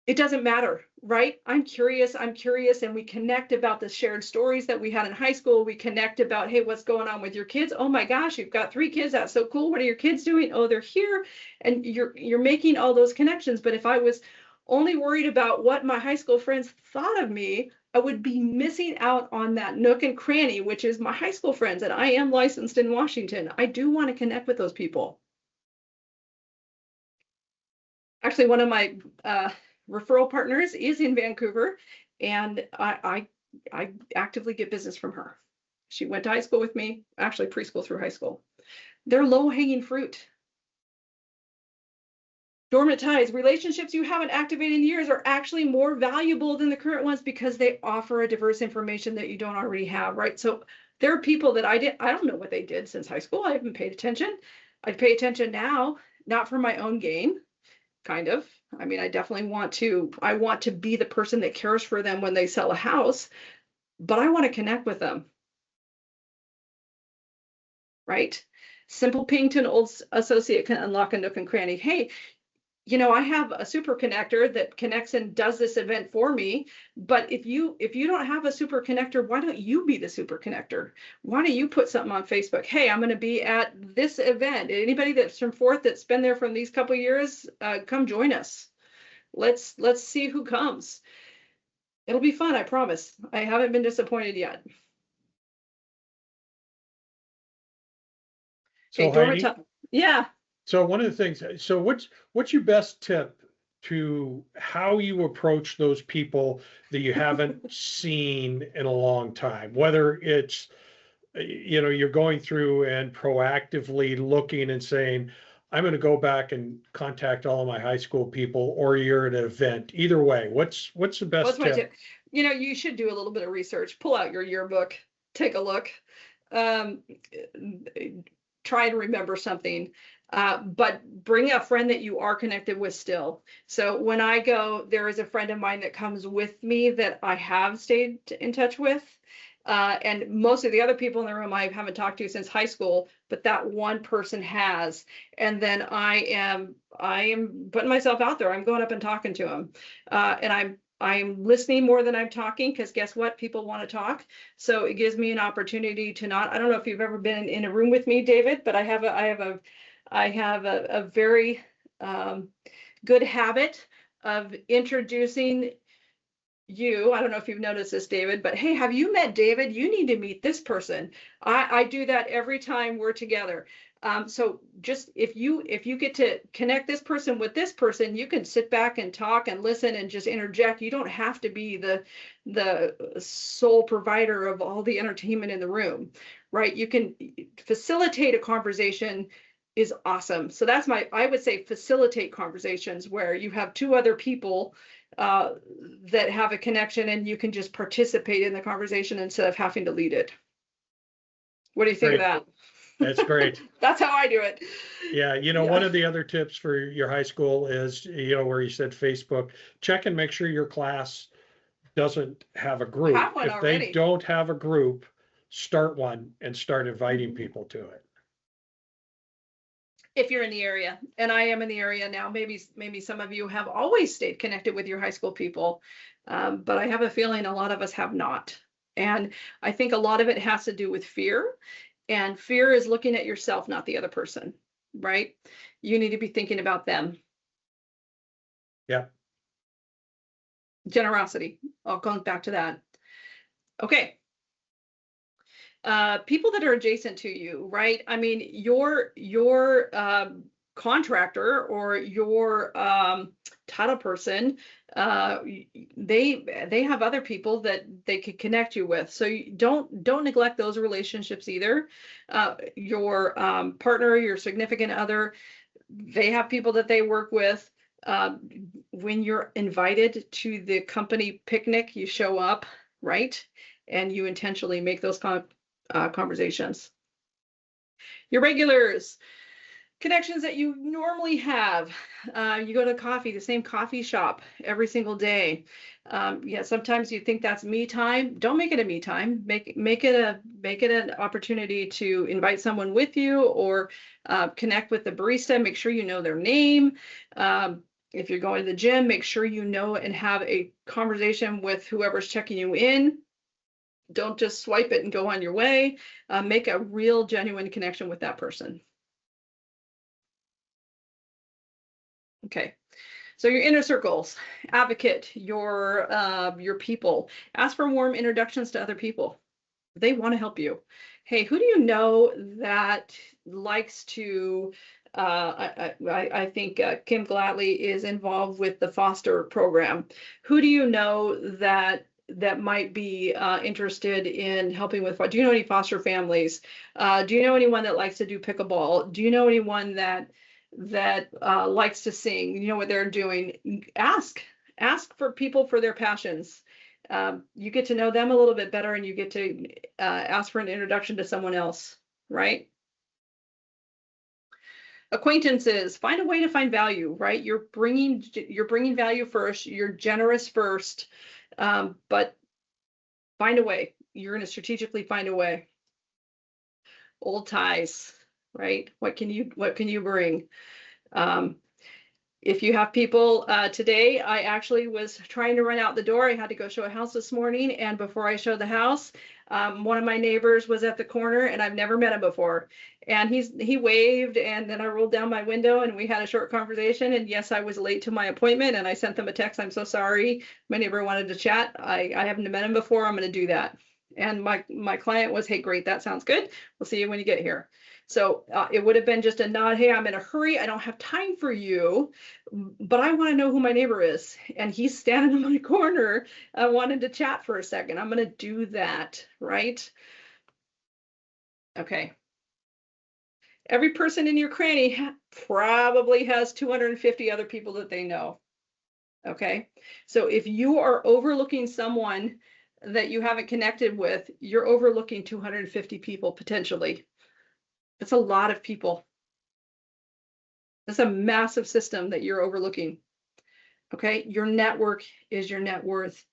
It doesn't matter, right? I'm curious, and we connect about the shared stories that we had in high school. We connect about, hey, what's going on with your kids? Oh my gosh, you've got 3 kids. That's so cool. What are your kids doing? Oh, they're here. And you're making all those connections. But if I was only worried about what my high school friends thought of me, I would be missing out on that nook and cranny, which is my high school friends. And I am licensed in Washington. I do want to connect with those people. Actually, one of my referral partners is in Vancouver, and I actively get business from her. She went to high school with me, actually preschool through high school. They're low-hanging fruit. Dormant ties, relationships you haven't activated in years, are actually more valuable than the current ones because they offer a diverse information that you don't already have, right? So there are people that I don't know what they did since high school. I haven't paid attention. I pay attention now, not for my own gain, kind of. I mean, I definitely want to be the person that cares for them when they sell a house, but I want to connect with them, right? Simple ping to an old associate can unlock a nook and cranny. Hey, I have a super connector that connects and does this event for me. But if you don't have a super connector, why don't you be the super connector? Why don't you put something on Facebook? Hey, I'm going to be at this event. Anybody that's from Fort that's been there from these couple of years, come join us. Let's see who comes. It'll be fun, I promise. I haven't been disappointed yet. So Heidi, yeah. So one of the things, so what's your best tip to how you approach those people that you haven't seen in a long time? Whether it's, you're going through and proactively looking and saying, I'm going to go back and contact all of my high school people, or you're at an event. Either way, what's the best tip? You should do a little bit of research. Pull out your yearbook, take a look. Try to remember something. But bring a friend that you are connected with still. So when I go, there is a friend of mine that comes with me that I have stayed in touch with. And most of the other people in the room I haven't talked to since high school, but that one person has. And then I am putting myself out there. I'm going up and talking to him. And I'm listening more than I'm talking, because guess what? People want to talk. So it gives me an opportunity to not, I don't know if you've ever been in a room with me, David, but I have a very good habit of introducing you. I don't know if you've noticed this, David, but hey, have you met David? You need to meet this person. I do that every time we're together. So just if you get to connect this person with this person, you can sit back and talk and listen and just interject. You don't have to be the sole provider of all the entertainment in the room, right? You can facilitate a conversation is awesome. So that's I would say facilitate conversations where you have two other people that have a connection, and you can just participate in the conversation instead of having to lead it. What do you think of that? That's great. That's how I do it. Yeah, one of the other tips for your high school is, where you said Facebook, check and make sure your class doesn't have a group. If already. They don't have a group, start one and start inviting people to it. If you're in the area, and I am in the area now, maybe some of you have always stayed connected with your high school people, but I have a feeling a lot of us have not. And I think a lot of it has to do with fear, and fear is looking at yourself, not the other person, right? You need to be thinking about them. Yeah. Generosity, all goes back to that. Okay. People that are adjacent to you, right? I mean, your contractor or your title person, they have other people that they could connect you with. So you don't neglect those relationships either. Your partner, your significant other, they have people that they work with. When you're invited to the company picnic, you show up, right? And you intentionally make those conversations. Your regulars, connections that you normally have. You go to coffee, the same coffee shop every single day. Yeah, sometimes you think that's me time. Don't make it a me time. Make it an opportunity to invite someone with you, or connect with the barista. Make sure you know their name. If you're going to the gym, make sure you know and have a conversation with whoever's checking you in. Don't just swipe it and go on your way. Make a real, genuine connection with that person. Okay, so your inner circles, advocate your people. Ask for warm introductions to other people. They want to help you. Hey, who do you know that likes to? I think Kim Gladley is involved with the foster program. Who do you know that might be interested in helping with? Do you know any foster families? Do you know anyone that likes to do pickleball? Do you know anyone that likes to sing? You know what they're doing? Ask for people for their passions. You get to know them a little bit better, and you get to ask for an introduction to someone else, right? Acquaintances, find a way to find value, right? You're bringing value first. You're generous first, but find a way. You're going to strategically find a way. Old ties, right? What can you bring? If you have people today, I actually was trying to run out the door. I had to go show a house this morning, and before I showed the house, one of my neighbors was at the corner, and I've never met him before. And he waved, and then I rolled down my window, and we had a short conversation. And yes, I was late to my appointment, and I sent them a text. I'm so sorry. My neighbor wanted to chat. I haven't met him before. I'm going to do that. And my client was, hey, great, that sounds good. We'll see you when you get here. So it would have been just a nod. Hey, I'm in a hurry. I don't have time for you, but I want to know who my neighbor is. And he's standing in my corner. I wanted to chat for a second. I'm going to do that, right? Okay. Every person in your cranny probably has 250 other people that they know. Okay. So if you are overlooking someone that you haven't connected with, you're overlooking 250 people potentially. It's a lot of people. That's a massive system that you're overlooking. Okay, your network is your net worth.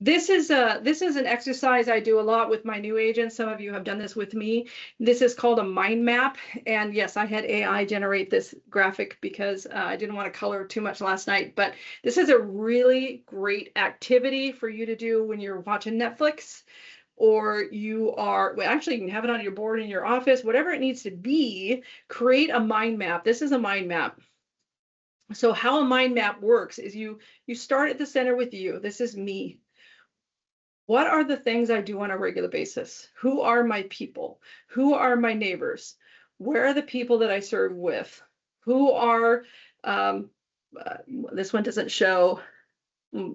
This is an exercise I do a lot with my new agents. Some of you have done this with me. This is called a mind map. And yes, I had AI generate this graphic because I didn't want to color too much last night. But this is a really great activity for you to do when you're watching Netflix, or you are, well, actually you can have it on your board in your office, whatever it needs to be. Create a mind map. This is a mind map. So how a mind map works is you start at the center with you. This is me. What are the things I do on a regular basis? Who are my people? Who are my neighbors? Where are the people that I serve with? Who are, this one doesn't show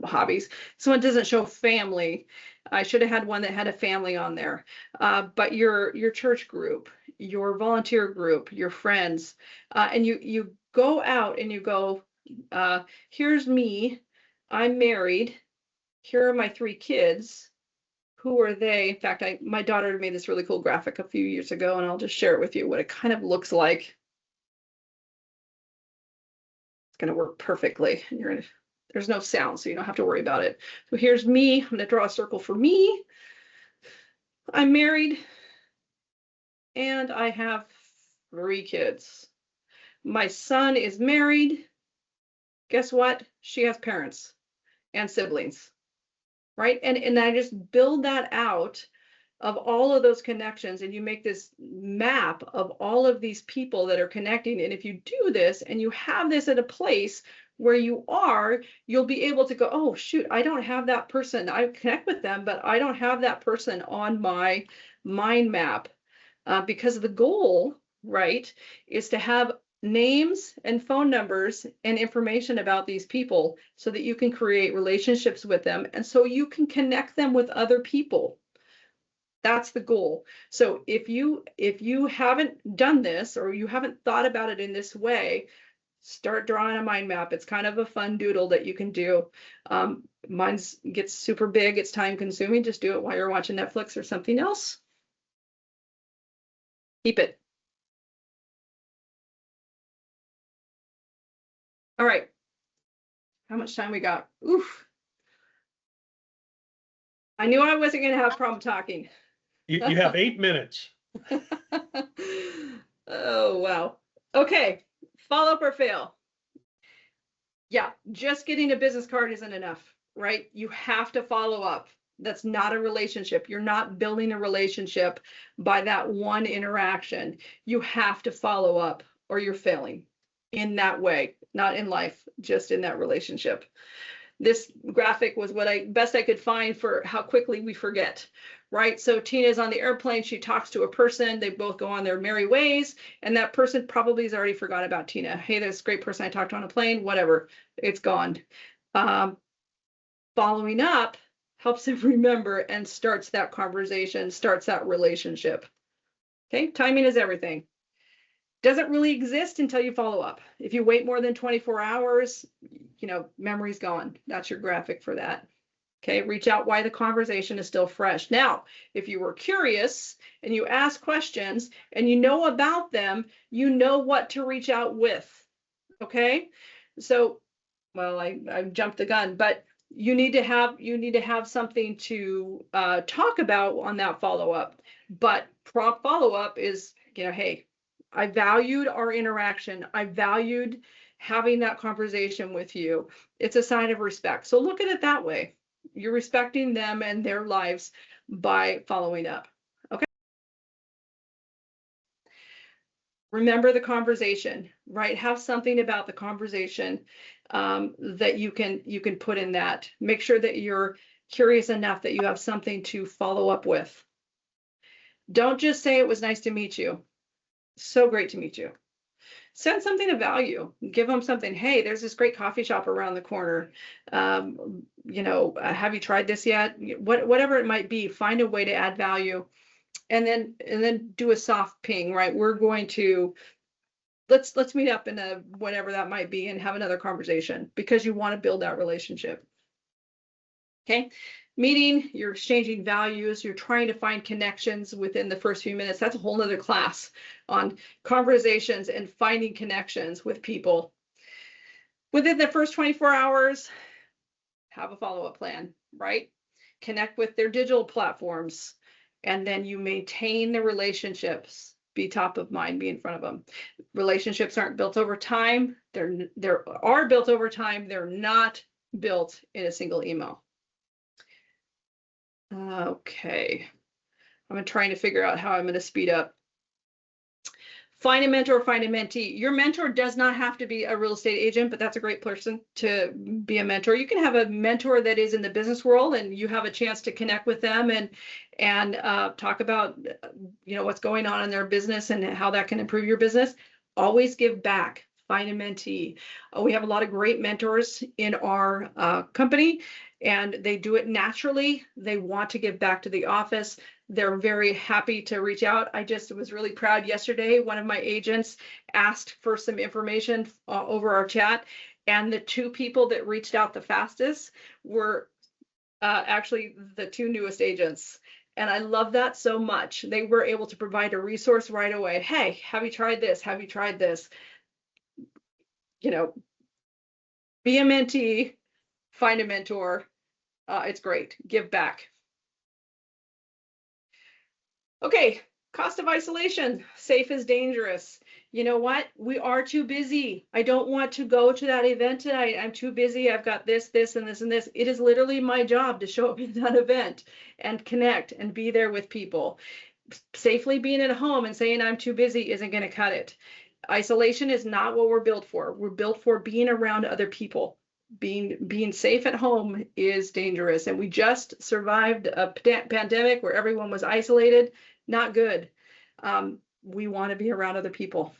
hobbies. This one doesn't show family. I should have had one that had a family on there. But your church group, your volunteer group, your friends, and you go out and you go, here's me, I'm married. Here are my 3 kids. Who are they? In fact, my daughter made this really cool graphic a few years ago, and I'll just share it with you what it kind of looks like. It's going to work perfectly. And there's no sound, so you don't have to worry about it. So here's me. I'm going to draw a circle for me. I'm married, and I have 3 kids. My son is married. Guess what? She has parents and siblings. Right? And I just build that out of all of those connections, and you make this map of all of these people that are connecting. And if you do this and you have this at a place where you are, you'll be able to go, oh, shoot, I don't have that person. I connect with them, but I don't have that person on my mind map, because the goal, right, is to have names and phone numbers and information about these people so that you can create relationships with them, and so you can connect them with other people. That's the goal. So if you haven't done this, or you haven't thought about it in this way, start drawing a mind map. It's kind of a fun doodle that you can do. Mine gets super big. It's time consuming. Just do it while you're watching Netflix or something else. Keep it. All right. How much time we got? Oof. I knew I wasn't going to have problem talking. You have 8 minutes. Oh, wow. Okay. Follow up or fail. Yeah, just getting a business card isn't enough, right? You have to follow up. That's not a relationship. You're not building a relationship by that one interaction. You have to follow up, or you're failing in that way, not in life, just in that relationship. This graphic was what best I could find for how quickly we forget, right? So Tina's on the airplane, she talks to a person, they both go on their merry ways, and that person probably has already forgot about Tina. Hey, there's a great person I talked to on a plane, whatever, it's gone. Following up helps them remember and starts that conversation, starts that relationship. Okay, timing is everything. Doesn't really exist until you follow up. If you wait more than 24 hours, memory's gone. That's your graphic for that. Okay, reach out while the conversation is still fresh. Now, if you were curious and you ask questions and you know about them, you know what to reach out with. Okay, so, well, I jumped the gun, but you need to have something to talk about on that follow-up. But prompt follow-up is, hey, I valued our interaction. I valued having that conversation with you. It's a sign of respect. So look at it that way. You're respecting them and their lives by following up. Okay. Remember the conversation, right? Have something about the conversation that you can put in that. Make sure that you're curious enough that you have something to follow up with. Don't just say it was nice to meet you. So great to meet you. Send something of value. Give them something. Hey, there's this great coffee shop around the corner. Have you tried this yet? Whatever it might be, find a way to add value, and then do a soft ping. Right? We're going to let's meet up in a whatever that might be and have another conversation because you want to build that relationship. Okay. meeting, you're exchanging values, you're trying to find connections within the first few minutes. That's a whole nother class on conversations and finding connections with people. Within the first 24 hours, have a follow-up plan, right? Connect with their digital platforms, and then you maintain the relationships. Be top of mind, be in front of them. Relationships aren't built over time. They're built over time. They're not built in a single email. Okay. I'm trying to figure out how I'm going to speed up. Find a mentor, find a mentee. Your mentor does not have to be a real estate agent, but that's a great person to be a mentor. You can have a mentor that is in the business world, and you have a chance to connect with them and talk about what's going on in their business and how that can improve your business. Always give back. Find a mentee. We have a lot of great mentors in our company, and they do it naturally. They want to give back to the office. They're very happy to reach out. I just was really proud yesterday. One of my agents asked for some information over our chat, and the two people that reached out the fastest were actually the two newest agents. And I love that so much. They were able to provide a resource right away. Hey, have you tried this? Have you tried this? Be a mentee, find a mentor. It's great. Give back. Okay, cost of isolation. Safe is dangerous. You know what? We are too busy. I don't want to go to that event tonight. I'm too busy. I've got this, and this, and this. It is literally my job to show up at that event and connect and be there with people. Safely being at home and saying I'm too busy isn't going to cut it. Isolation is not what we're built for. We're built for being around other people. Being safe at home is dangerous. And we just survived a pandemic where everyone was isolated. Not good. We want to be around other people.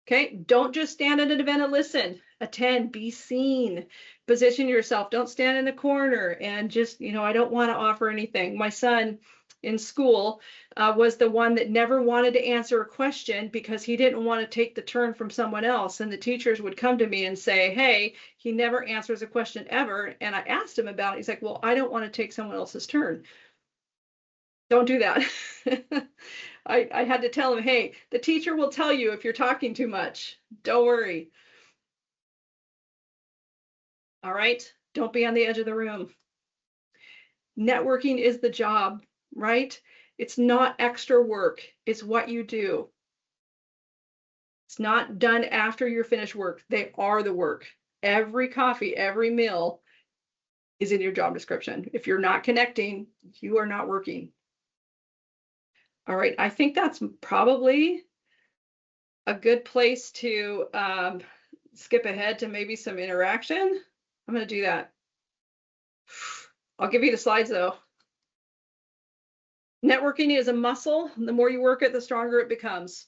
Okay, don't just stand at an event and listen. Attend, be seen, position yourself. Don't stand in the corner and just, I don't want to offer anything. My son in school was the one that never wanted to answer a question because he didn't want to take the turn from someone else. And the teachers would come to me and say, hey, he never answers a question ever. And I asked him about it. He's like, well, I don't want to take someone else's turn. Don't do that. I had to tell him, hey, the teacher will tell you if you're talking too much. Don't worry. All right. Don't be on the edge of the room. Networking is the job, right? It's not extra work. It's what you do. It's not done after you're finished work. They are the work. Every coffee, every meal is in your job description. If you're not connecting, you are not working. All right, I think that's probably a good place to skip ahead to maybe some interaction. I'm going to do that. I'll give you the slides though. Networking is a muscle. The more you work it, the stronger it becomes.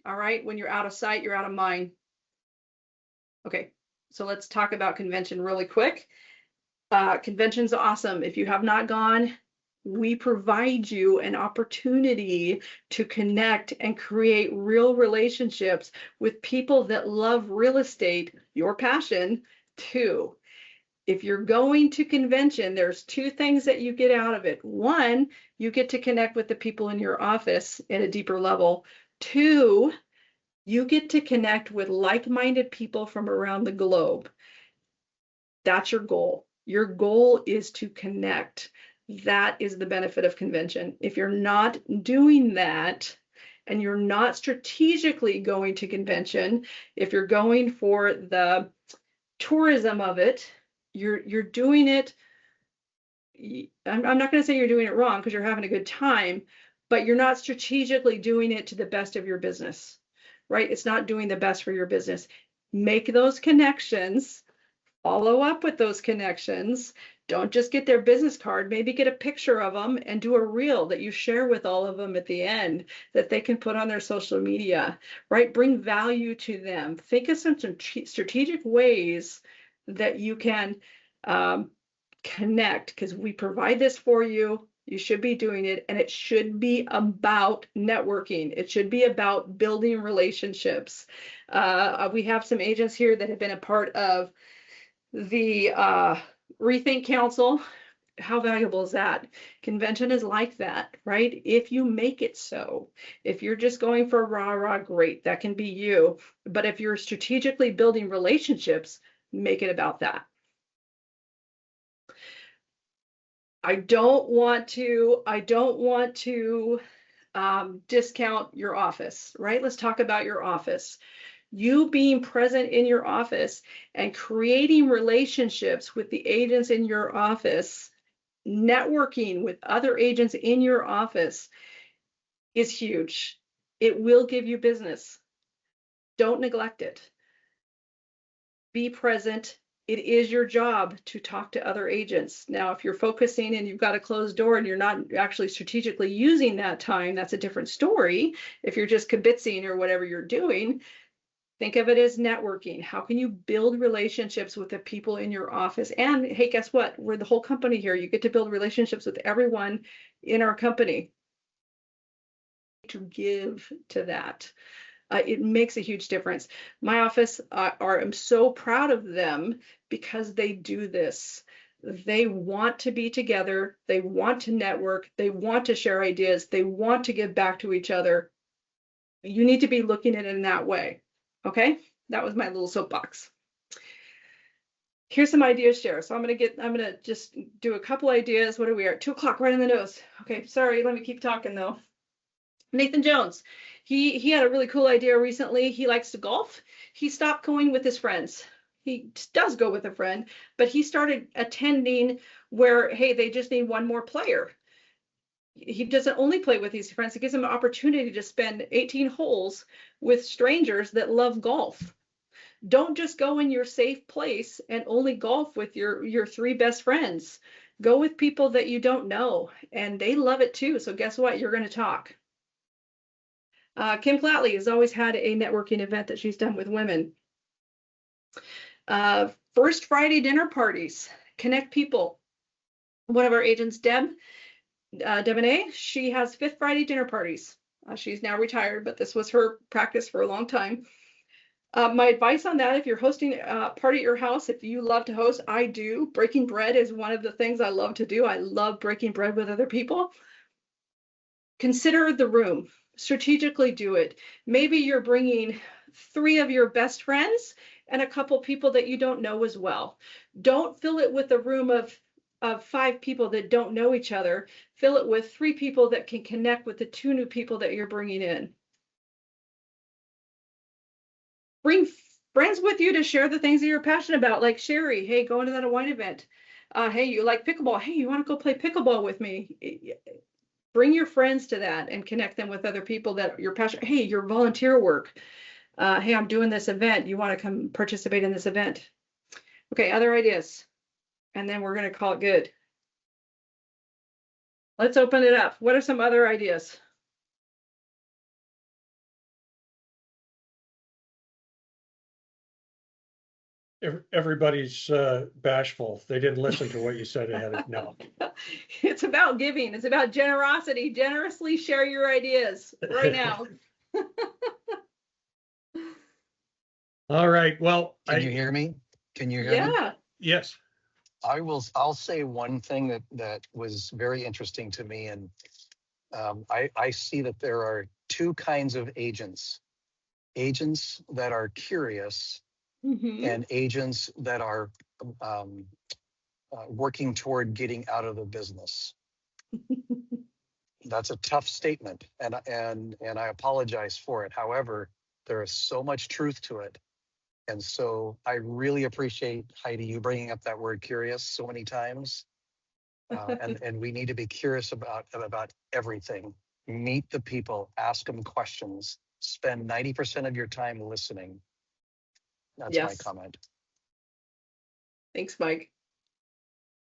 All right, when you're out of sight, you're out of mind. Okay, so let's talk about convention really quick. Convention's awesome. If you have not gone, we provide you an opportunity to connect and create real relationships with people that love real estate, your passion, too. If you're going to convention, there's two things that you get out of it. One, you get to connect with the people in your office at a deeper level. Two, you get to connect with like-minded people from around the globe. That's your goal. Your goal is to connect. That is the benefit of convention. If you're not doing that and you're not strategically going to convention, if you're going for the tourism of it, you're doing it. I'm not going to say you're doing it wrong because you're having a good time, but you're not strategically doing it to the best of your business, right? It's not doing the best for your business. Make those connections. Follow up with those connections. Don't just get their business card, maybe get a picture of them and do a reel that you share with all of them at the end that they can put on their social media, right? Bring value to them. Think of some strategic ways that you can connect, because we provide this for you. You should be doing it, and it should be about networking. It should be about building relationships. We have some agents here that have been a part of The Rethink Council, how valuable is that? Convention is like that, right? If you make it so. If you're just going for rah-rah, great, that can be you. But if you're strategically building relationships, make it about that. I don't want to discount your office, right? Let's talk about your office. You being present in your office and creating relationships with the agents in your office, networking with other agents in your office is huge. It will give you business. Don't neglect it. Be present. It is your job to talk to other agents. Now, if you're focusing and you've got a closed door and you're not actually strategically using that time, that's a different story. If you're just kibitzing or whatever you're doing, think of it as networking. How can you build relationships with the people in your office? And hey, guess what? We're the whole company here. You get to build relationships with everyone in our company. To give to that. It makes a huge difference. My office, I'm so proud of them because they do this. They want to be together. They want to network. They want to share ideas. They want to give back to each other. You need to be looking at it in that way. Okay, that was my little soapbox. Here's some ideas share. So I'm gonna just do a couple ideas. What are we at? 2 o'clock, right on the nose. Okay, sorry, let me keep talking though. Nathan Jones, he had a really cool idea recently. He likes to golf. He stopped going with his friends. He does go with a friend, but he started attending where, hey, they just need one more player. He doesn't only play with these friends. It gives him an opportunity to spend 18 holes with strangers that love golf. Don't just go in your safe place and only golf with your 3 best friends. Go with people that you don't know, and they love it too. So guess what? You're going to talk. Kim Flatley has always had a networking event that she's done with women. First Friday dinner parties, connect people. One of our agents, Debonair, she has Fifth Friday dinner parties. She's now retired, but this was her practice for a long time. My advice on that, if you're hosting a party at your house, if you love to host, I do. Breaking bread is one of the things I love to do. I love breaking bread with other people. Consider the room. Strategically do it. Maybe you're bringing 3 of your best friends and a couple people that you don't know as well. Don't fill it with a room of 5 people that don't know each other. Fill it with 3 people that can connect with the 2 new people that you're bringing in. Bring friends with you to share the things that you're passionate about, like Sherry. Hey, going to that wine event. Hey, you like pickleball. Hey, you want to go play pickleball with me? Bring your friends to that and connect them with other people that you're passionate. Hey, your volunteer work. Hey, I'm doing this event. You want to come participate in this event? Okay, other ideas. And then we're going to call it good. Let's open it up. What are some other ideas? Everybody's bashful. They didn't listen to what you said ahead of no. It's about giving. It's about generosity. Generously share your ideas right now. All right. Well, can you hear me? Can you hear me? Yeah. Yes. I'll say one thing that was very interesting to me, and I see that there are 2 kinds of agents that are curious and agents that are working toward getting out of the business. That's a tough statement, and I apologize for it. However, there is so much truth to it. And so I really appreciate, Heidi, you bringing up that word curious so many times. And we need to be curious about everything. Meet the people, ask them questions, spend 90% of your time listening. That's my comment. Thanks, Mike.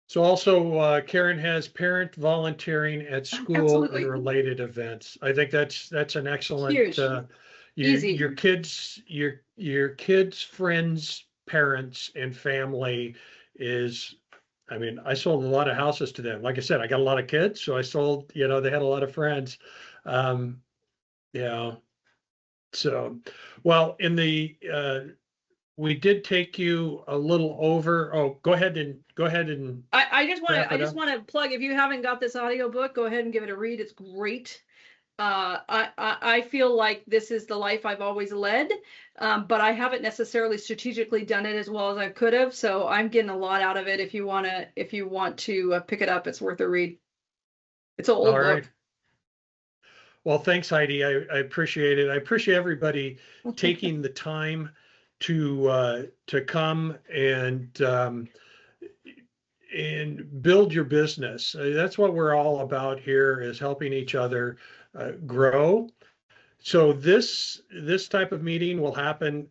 So also Karen has parent volunteering at school and related events. I think that's an excellent your kids, friends, parents, and family is, I mean, I sold a lot of houses to them. Like I said, I got a lot of kids, so I sold, they had a lot of friends. Yeah. So, well, in the we did take you a little over. Oh, go ahead and I just want wrap to it up. plug, if you haven't got this audiobook, go ahead and give it a read. It's great. I feel like this is the life I've always led, but I haven't necessarily strategically done it as well as I could have. So I'm getting a lot out of it. If you want to pick it up, it's worth a read. It's an old All right. book. Well, thanks, Heidi. I appreciate it. I appreciate everybody taking the time to come and build your business. That's what we're all about here, is helping each other grow. So this type of meeting will happen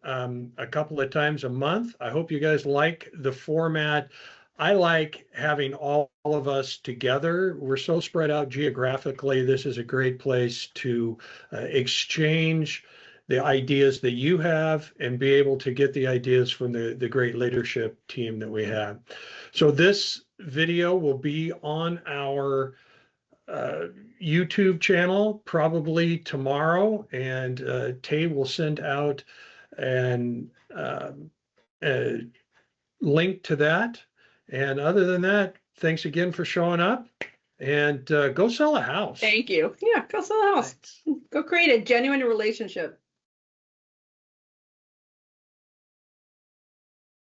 a couple of times a month. I hope you guys like the format. I like having all of us together. We're so spread out geographically. This is a great place to exchange the ideas that you have and be able to get the ideas from the great leadership team that we have. So this video will be on our YouTube channel probably tomorrow, and Tay will send out a link to that. And other than that, thanks again for showing up, and go sell a house. Thank you. Yeah, go sell a house. Go create a genuine relationship.